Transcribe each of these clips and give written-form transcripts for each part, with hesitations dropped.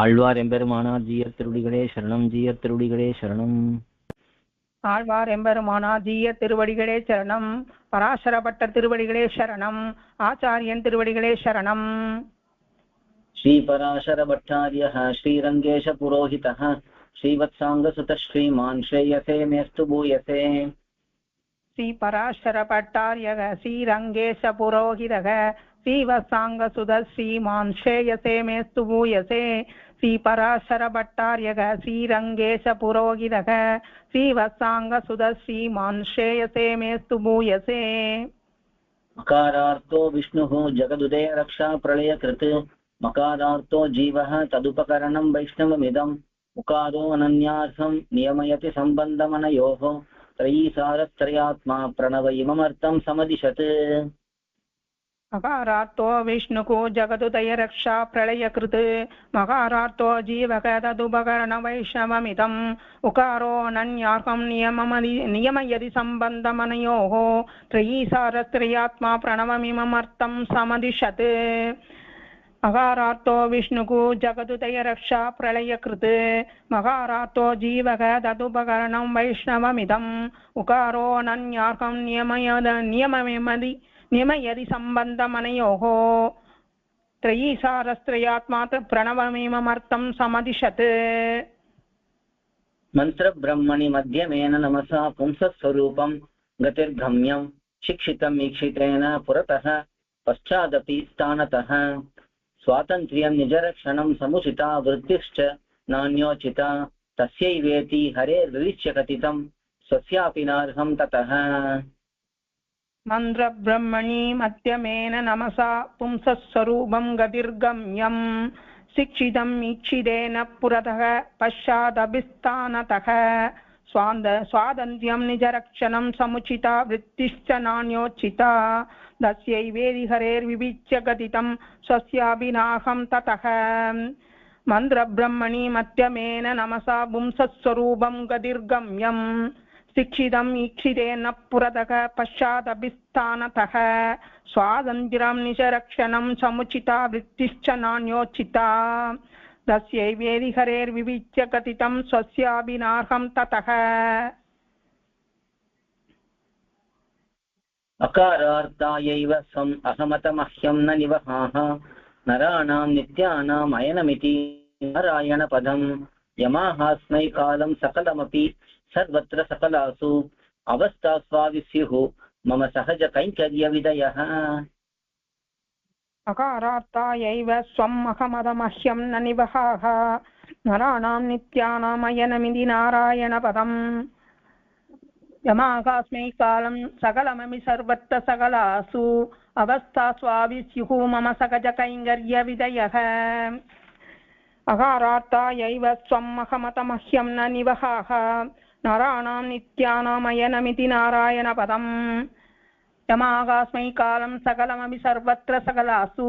ஆழ்வார் எம்பெருமானார் ஜீயர் திருவடிகளே சரணம். ஜீயர் திருவடிகளே சரணம். ஆழ்வார் எம்பெருமானார் ஜீயர் திருவடிகளே சரணம். பராசரப்பட்ட திருவடிகளே சரணம். ஆச்சாரியன் திருவடிகளே சரணம். ஸ்ரீ பராசர பட்டாரியः ஸ்ரீரங்கேஷ புரோஹிதः ஸ்ரீவத்சாங்கசுத ஸ்ரீமான் ஸ்ரேயசே மேஸ்து பூயசே. ஸ்ரீ பராசர பட்டாரியக ஸ்ரீரங்கேஷ புரோஹிதக ஸ்ரீவத்சாங்கசுத ஸ்ரீமான் ஸ்ரேயசே மேஸ்து பூயசே. ஸ்ரீ பராசர பட்டாரியக ஸ்ரீரங்கேஷ புரோஹிதக ஸ்ரீவத்சாங்கசுத ஸ்ரீமான் ஸ்ரேயசே மேஸ்து பூயசே. மகாரார்த்தோ விஷ்ணுः ஜகதுதய ரக்ஷா பிரளயகிருத் மகாரார்த்தோ ஜீவः ததுபகரணம் வைஷ்ணவமிதம் முகாரோ அனன்யார்த்தம் நியமயதி சம்பந்தமனயோः त्रयीसारत्रयात्मा प्रणव इममर्थं समदिशत्. மகாரார்த்தோ விஷ்ணுகு ஜகதுதய ரக்ஷா பிரளயகிருத் மகாரார்த்தோ ஜீவக ததுபகரண வைஷ்ணவமிதம் உகாரோ அனன்யார்ஹம் நியமயதி சம்பந்தமனயோः த்ரயீசாரத்ரயாத்மா பிரணவமிமமர்த்தம் சமதிஷத். மகாரார்த்தோ விஷ்ணுகு ஜகதுதய ரக்ஷா பிரளயகிருத் மகாரார்த்தோ ஜீவக ததுபகரணம் வைஷ்ணவமிதம் உகாரோ அனன்யார்ஹம் நியமயதி சம்பந்தமனயோः த்ரயீசாரஸ்த்ரயாத்மா பிரணவமிமமர்த்தம் சமதிஷத். मंत्र ब्रह्मणि मध्यमेन नमसा पुंसस्वरूपं गतिर्गम्यं शिक्षितं ईक्षितेन पुरतः पश्चादपि स्थानतः स्वातन्त्र्यं निजरक्षणं समुचिता वृत्तिश्च नान्योचिता तस्यैवेति हरेर्विविच्य कथितं स्वस्यापि नार्हं ततः. मंत्र ब्रह्मणि मध्यमेन नमसा पुंसस्वरूपं गतिर्गम्यं शिक्षितम् ईक्षितेन पुरतः पश्चादभिस्थानतः स्वातन्त्र्यं निजरक्षणं समुचिता वृत्तिश्च नान्योचिता तस्यैवेति हरेर्विविच्य कथितं स्वस्यापि नाहं ततः. मंत्र ब्रह्मणि मध्यमेन नमसा पुंसस्वरूपं गतिर्गम्यं शिक्षितम् ईक्षितेन पुरतः पश्चादभिस्थानतः स्वातन्त्र्यं निजरक्षणं समुचिता वृत्तिश्च नान्योचिता तस्यैवेति हरेर्विविच्य कथितं स्वस्यापि नार्हं ततः. अकारार्तायैव स्वम् अहमतमह्यं न निवहाः नराणां नित्यानाम् अयनमिति नारायणपदं यमाहास्मै कालं सकलमपि सर्वत्र सकलासु अवस्थास्वाविस्युः मम सहज कैङ्कर्यविदयः. अकारार्तायैव स्वम् अहमतमह्यं न निवहाः नराणां नित्यानाम् अयनमिति नारायणपदं यमाहास्मै कालं सकलमपि सर्वत्र सकलासु अवस्थास्वाविस्युः मम सहज कैङ्कर्यविदयः. अकारार्तायैव स्वम् अहमतमह्यं न निवहाः नराणां नित्यानाम् अयनमिति नारायणपदं यमाहास्मै कालं सकलमपि सर्वत्र सकलासु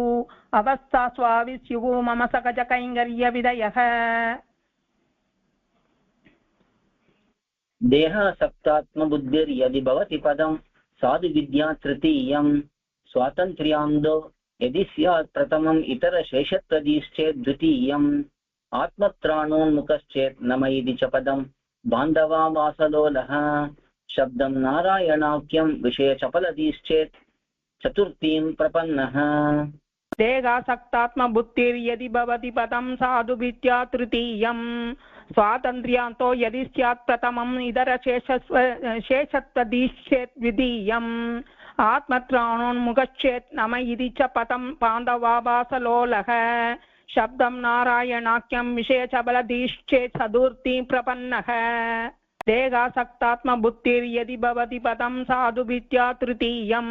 अवस्थास्वाविस्युः मम सहज कैङ्कर्यविदयः. देहासक्तात्मबुद्धिर्यदि भवति पदं साधु विद्या तृतीयं स्वातन्त्र्यान्दो यदि स्यात् प्रथमम् इतरशेषत्वदीश्चेत् द्वितीयम् आत्मत्राणोन्मुखश्चेत् न मयिदि च पदं बान्धवावासलोलः शब्दं नारायणाख्यं विषयचपलदीश्चेत् चतुर्थीं प्रपन्नः. देहासक्तात्मबुद्धिर्यदि भवति पदं साधु विद्या तृतीयं स्वातन्त्र्यान्तो यदि स्यात् प्रथमम् इतरशेषत्वदीश्चेत् द्वितीयम् आत्मत्राणोन्मुखश्चेत् नम इति च पदं बान्धवावासलोलः शब्दं नारायणाख्यं विषयचबलदीश्चेत् चतुर्थीं प्रपन्नः. देहासक्तात्मबुद्धिर्यदि भवति पदं साधु विद्या तृतीयं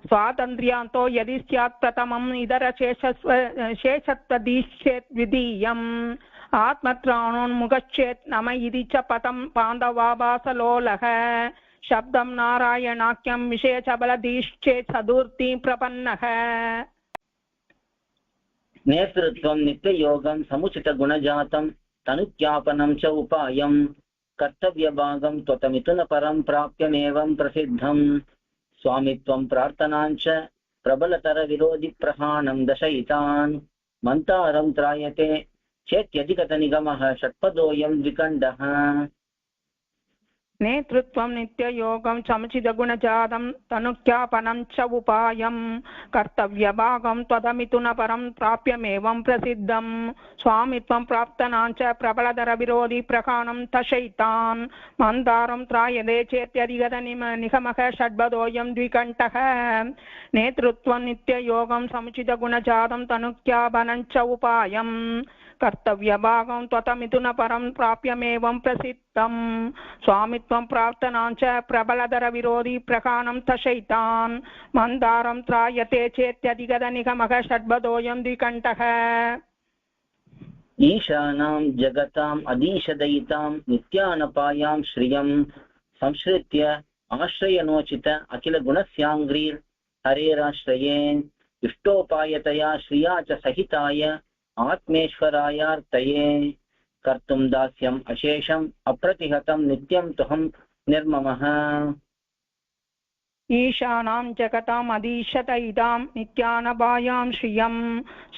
स्वातन्त्र्यान्तो यदि स्यात् प्रथमम् इतरशेषत्वदीश्चेत् द्वितीयम् आत्मत्राणोन्मुखश्चेत् नम इति च पदं बान्धवावासलोलः शब्दं नारायणाख्यं विषयचबलदीश्चेत् चतुर्थीं प्रपन्नः. नेतृत्वं नित्ययोगं समुचितगुणजातं तनुज्ञापनं च उपायं कर्तव्यभागं त्वतमिथुनपरं प्राप्यमेवं प्रसिद्धं स्वामित्वं प्रार्थनाञ्च प्रबलतरविरोधिप्रहाणं दशयितान् मन्तारं त्रायते चेत्यधिगतनिगमः षट्पदोऽयं द्विकण्डः नेतृत्वं नित्ययोगं समुचितगुणजातं तनुख्यापनं च उपायं कर्तव्यभागं त्वदमिथुनपरं प्राप्यमेवं प्रसिद्धं स्वामित्वं प्राप्तनां च प्रबलधरविरोधि प्रकाणं तशैतान् मन्दारं त्रायते चेत्यधिगतनिगमः षड्पदोऽयं द्विकण्ठः नेतृत्वं नित्ययोगं समुचितगुणजातं तनुख्यापनं च उपायं कर्तव्यभागं त्वतमिथुनपरं प्राप्यमेवं प्रसिद्धं स्वामित्वं प्राप्तनां च प्रबलधरविरोधि प्रकाणं तशैतान् मन्दारं त्रायते चेत्यधिगतनिगमः षड्पदोऽयं द्विकण्ठः ईशानां जगताम् अधीशदयितां नित्यानपायां श्रियं संश्रित्य आश्रयनोचित अखिलगुणस्याङ्घ्रीर् हरेराश्रये इष्टोपायतया श्रिया च सहिताय आत्मेश्वरायार्तये कर्तुं दास्यम् अशेषम् अप्रतिहतं नित्यं तुहं निर्ममः ईशानां जगताम् अधीशतैदां नित्यानपायां श्रियं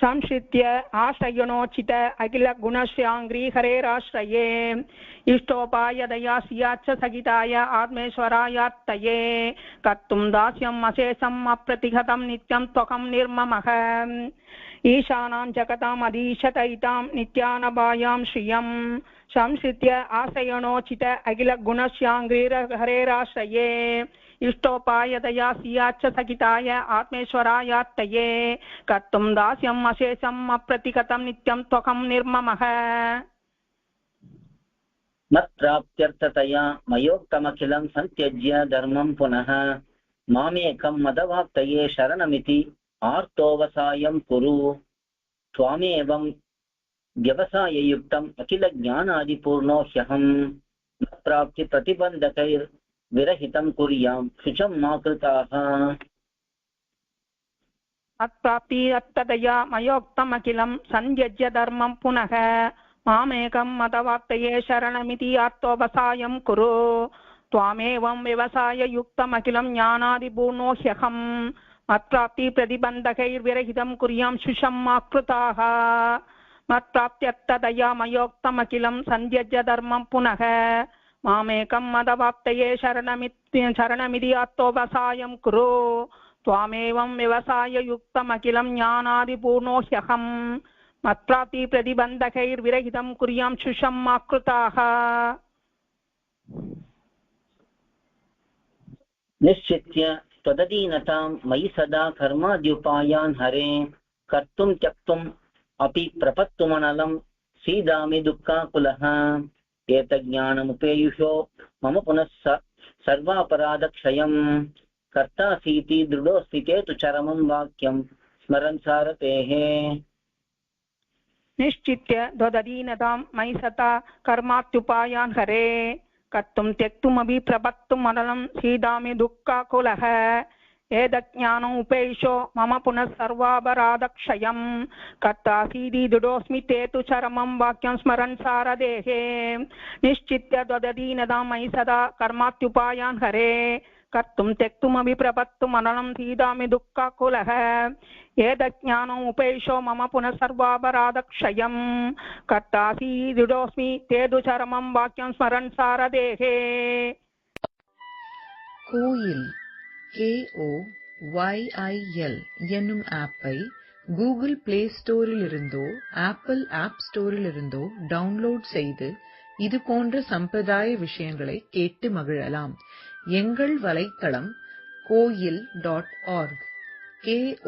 संश्रित्य आश्रयणोचित अखिलगुणस्याङ्घ्री हरेराश्रये इष्टोपायदया स्याच्च सहिताय आत्मेश्वरायार्तये कर्तुं दास्यम् अशेषम् अप्रतिहतं नित्यं त्वहं निर्ममः ईशानां जगताम् अधीशतैतां नित्यानपायां श्रियं संश्रित्य आश्रयणोचित अखिलगुणस्याङ्घ्रीर्हरेराश्रये इष्टोपायतया स्याच्च सहिताय आत्मेश्वरायार्तये कर्तुं दास्यम् अशेषम् अप्रतिहतं नित्यं त्वहं निर्ममः मत्प्राप्त्यर्थतया मयोक्तमखिलं सन्त्यज्य धर्मं पुनः मामेकं मदवाप्तये शरणमिति आर्तोवसायं कुरु त्वामेवं व्यवसाययुक्तम् अखिलज्ञानादिपूर्णो ह्यहं न प्राप्तिप्रतिबन्धकैर्विरहितं कुर्यां शुचं मा कृताः मत्प्राप्त्यर्थतया मयोक्तमखिलं सन्त्यज्य धर्मं पुनः मामेकं मदवाप्तये शरणमिति आर्तोवसायं कुरु त्वामेवं व्यवसाययुक्तमखिलं ज्ञानादिपूर्णो ह्यहं मत्प्राप्तिप्रतिबन्धकैर्विरहितं कुर्यां शुचं मा कृताः मत्प्राप्त्यर्थतया मयोक्तमखिलं सन्त्यज्य धर्मं पुनः मामेकं मदवाप्तये शरणमिति आर्तोवसायं कुरु त्वामेवं व्यवसाययुक्तमखिलं ज्ञानादिपूर्णो ह्यहं मत्प्राप्तिप्रतिबन्धकैर्विरहितं कुर्यां शुचं मा कृताः निश्चित्य त्वदधीनतां मयि सदा कर्माद्युपायान् हरे कर्तुं त्यक्तुम् अपि प्रपत्तुमनलं सीदामि दुःखाकुलः एतज्ज्ञानमुपेयुषो मम पुनः सर्वापराधक्षयं कर्तासीति दृढोऽस्ति ते तु चरमं वाक्यं स्मरन् सारतेः निश्चित्य त्वदधीनतां मयि सदा कर्मात्युपायान् हरे कर्तुं त्यक्तुमपि प्रपत्तुमनलं सीदामि दुःखाकुलः एतज्ज्ञानमुपेयुषो मम पुनः सर्वापराधक्षयं कर्तासीति दृढोऽस्मि ते तु चरमं वाक्यं स्मरन् सारदेः निश्चित्य त्वदधीनतां मयि सदा कर्मात्युपायान् हरे कर्तुं त्यक्तुमपि प्रपत्तुमनलं सीदामि दुःखाकुलः एतज्ज्ञानमुपेयुषो मम पुनः सर्वापराधक्षयं कर्तासीति दृढोऽस्मि ते तु चरमं वाक्यं स्मरन् सारदेः கோயில் KOYIL என்னும் ஆப்பை கூகுள் பிளே ஸ்டோரிலிருந்தோ ஆப்பிள் ஆப் ஸ்டோரிலிருந்தோ டவுன்லோட் செய்து இது போன்ற சம்பிரதாய விஷயங்களை கேட்டு மகிழலாம். எங்கள் வலைத்தளம் koil.org KOYIL.org